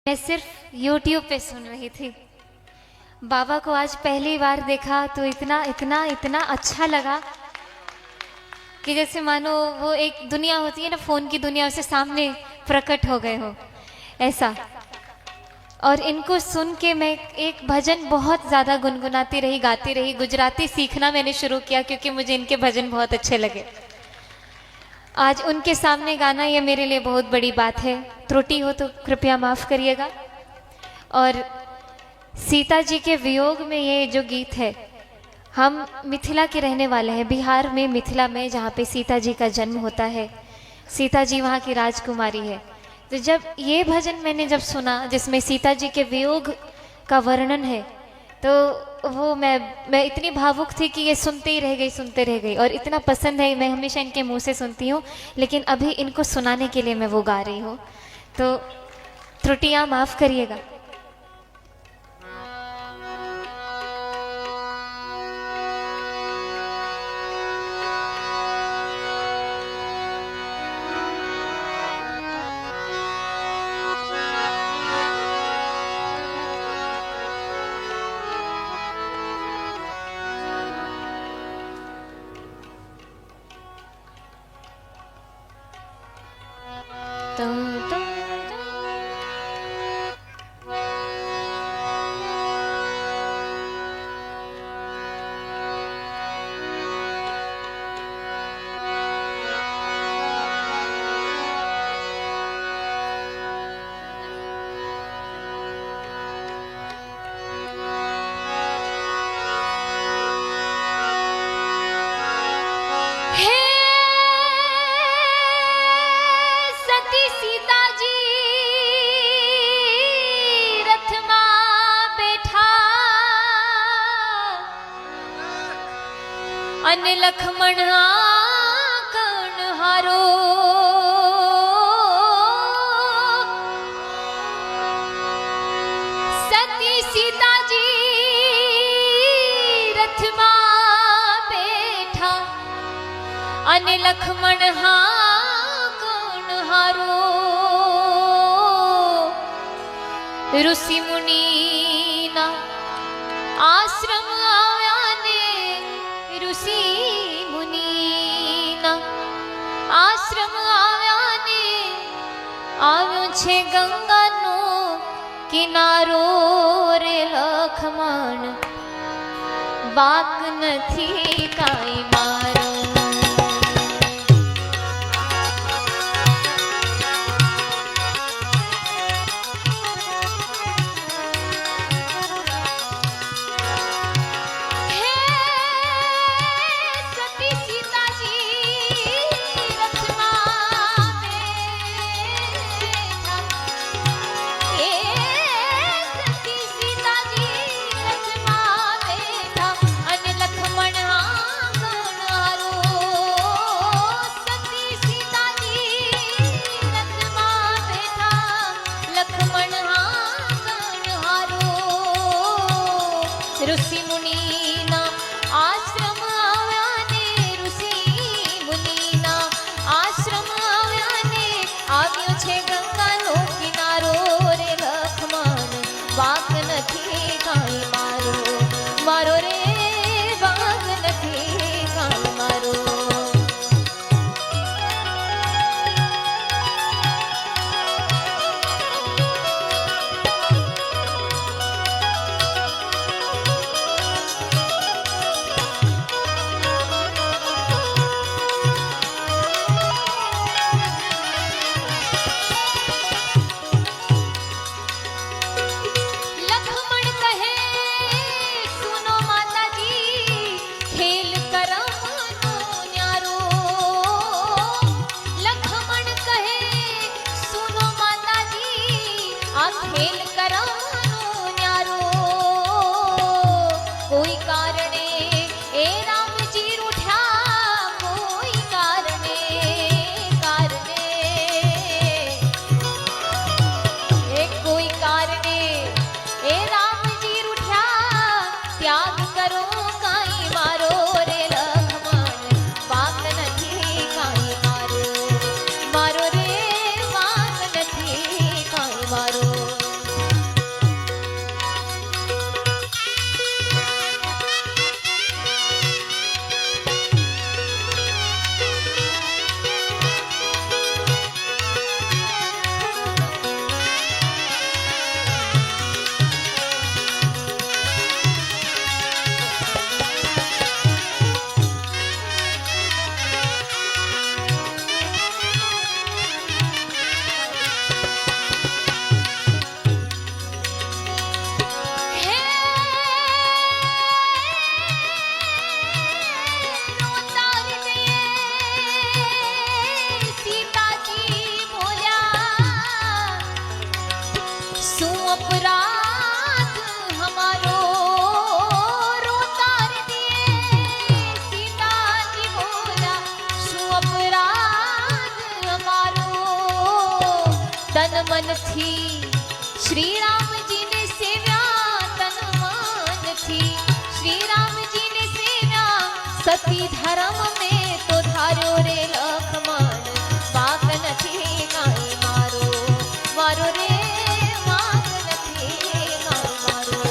मैं सिर्फ YouTube पे सुन रही थी। बाबा को आज पहली बार देखा तो इतना इतना इतना अच्छा लगा कि जैसे मानो वो एक दुनिया होती है ना, फोन की दुनिया, उसे सामने प्रकट हो गए हो ऐसा। और इनको सुन के मैं एक भजन बहुत ज़्यादा गुनगुनाती रही, गाती रही। गुजराती सीखना मैंने शुरू किया क्योंकि मुझे इनके भजन बहुत अच्छे लगे। आज उनके सामने गाना ये मेरे लिए बहुत बड़ी बात है। त्रुटि हो तो कृपया माफ़ करिएगा। और सीता जी के वियोग में ये जो गीत है, हम मिथिला के रहने वाले हैं, बिहार में मिथिला में, जहाँ पे सीता जी का जन्म होता है। सीता जी वहाँ की राजकुमारी है। तो जब ये भजन मैंने जब सुना जिसमें सीता जी के वियोग का वर्णन है, तो वो मैं इतनी भावुक थी कि ये सुनते रह गई। और इतना पसंद है, मैं हमेशा इनके मुंह से सुनती हूँ, लेकिन अभी इनको सुनाने के लिए मैं वो गा रही हूँ। तो त्रुटियाँ माफ़ करिएगा। अन लक्ष्मण कर्ण हारो, सती सीता जी रथ मां बैठा। अन लक्ष्मण कर्ण हारो, ऋषि मुनि ना आश्रम आश्रम આવ્યો છે ગંગાનો કિનારો રે લખમણ, બાક નથી કાંઈ મારો। ऋषि मुनि ना आश्रम आव्या ने, ऋषि मुनि ना आश्रम आव्या ने, આવ્યો છે ગંગાનો કિનારો રે લખમણ, વાક નથી કાંઈ મારો, મારો રે વાક નથી કાંઈ મારો। खेल करमनो न्यारो, कोई कारणे ए राम जी रूठा, कोई कारणे कोई कारणे ए राम जी रूठा, त्याग करो काई मारो रे लखमण, वाक नहीं काई मारो, मारो रे वाक नहीं काई मारो। શું અપરાધ હમારો રોતાર દિયે સીતાજી બોલા શું અપરાધ હમારો તન મનથી શ્રી રામજીને સેવ્યા તન મનથી શ્રી રામજીને સેવ્યા સતી ધર્મ મેં તો ધાર્યો રે લખમણ વાક નથી કાંઈ મારો મારો રે વાક નથી કાંઈ મારો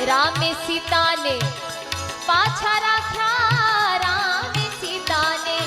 રામે સીતાને પાછા રાખ્યા રામે સીતાને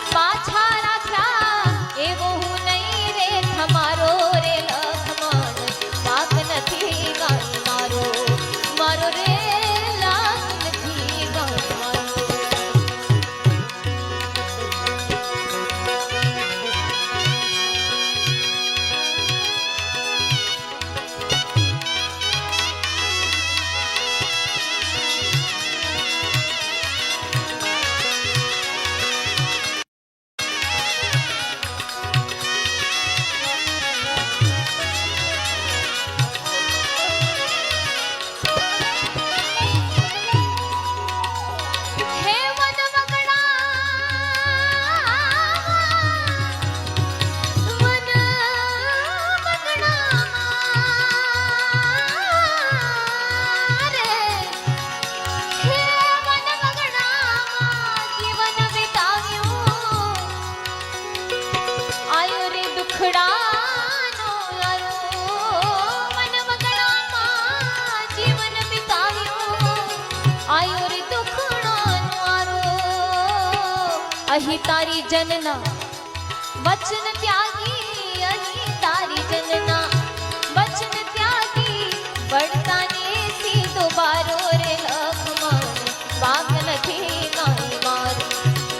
પાછા રાખ્યા એવો હું નહીં રે તમારો રે લખમણ વાક નથી કાંઈ મારો મારો રે લાગ નથી કાંઈ મારો અહીં તારી જનના વચન ત્યાગી અહીં તારી જનના વચન ત્યાગી વડતાને સીધો બારો રે લખમણ વાક નથી કાંઈ મારો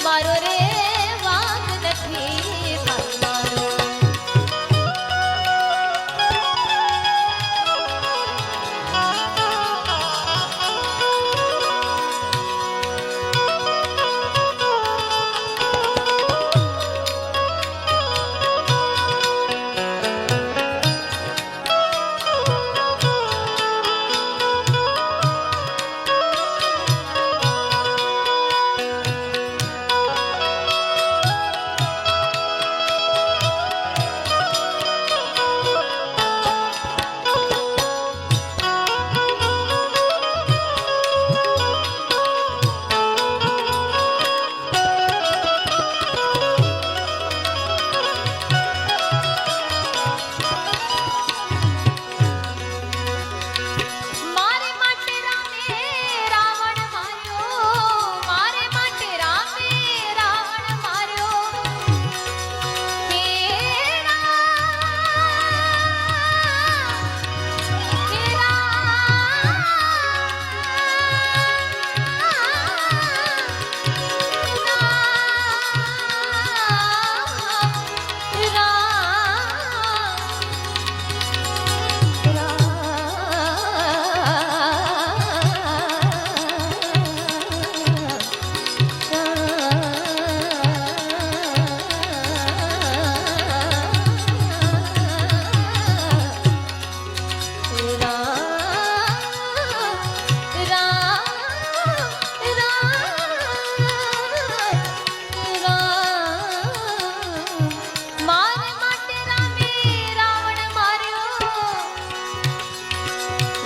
મારો રે વાક નથી કાંઈ મારો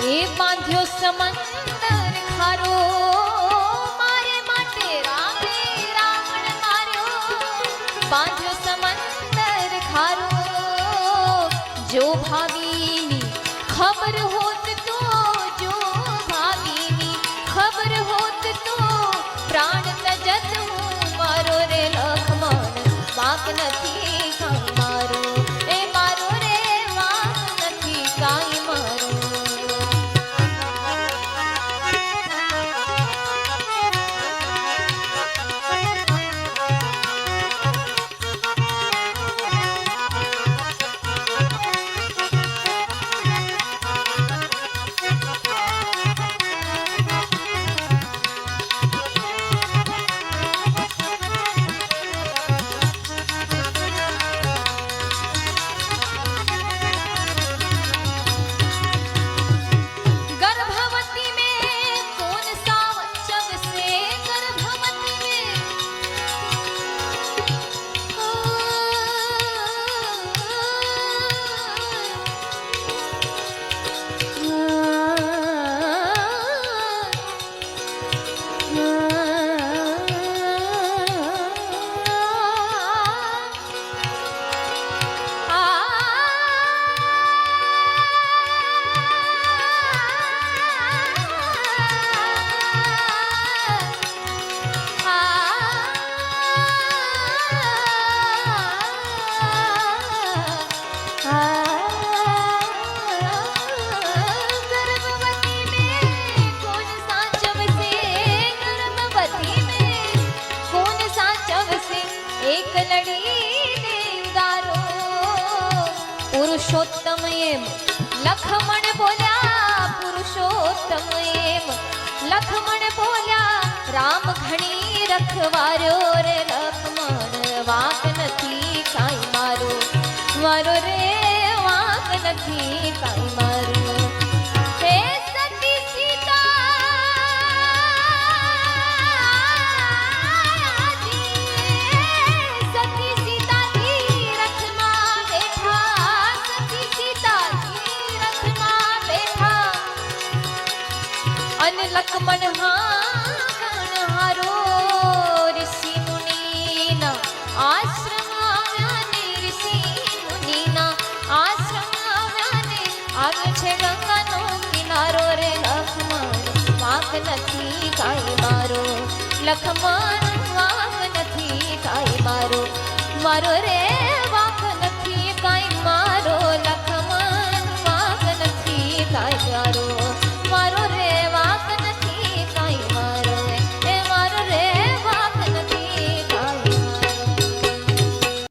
એ બાંધ્યો સમંદર ખારો મારે માટે રામે રાવણ માર્યો બાંધ્યો સમંદર ખારો જો ભાવીની ખબર હોત તો જો ભાવીની ખબર હોત તો પ્રાણ તજત હું મારો રે લખમણ વાંક નથી કાંઈ મારો એ મારો રે વાંક નથી કાંઈ મારો પુરુષોત્તમ એમ લખમણ બોલ્યા પુરુષોત્તમ એમ લખમણ બોલ્યા રામ ઘણી રખવાર્યો રે લખમણ વાંક નથી કાંઈ મારો મારો રે વાંક નથી કાંઈ મારો હે સતી સીતા લખમણ હારો ઋષિ મુનિના આશ્રમ આવ્યા ને ઋષિ મુનિના આશ્રમ આવ્યા ને આવ્યો છે ગંગાનો કિનારો રે લખમણ વાંક નથી કાંઈ મારો લખમણ વાંક નથી કાંઈ મારો મારો રે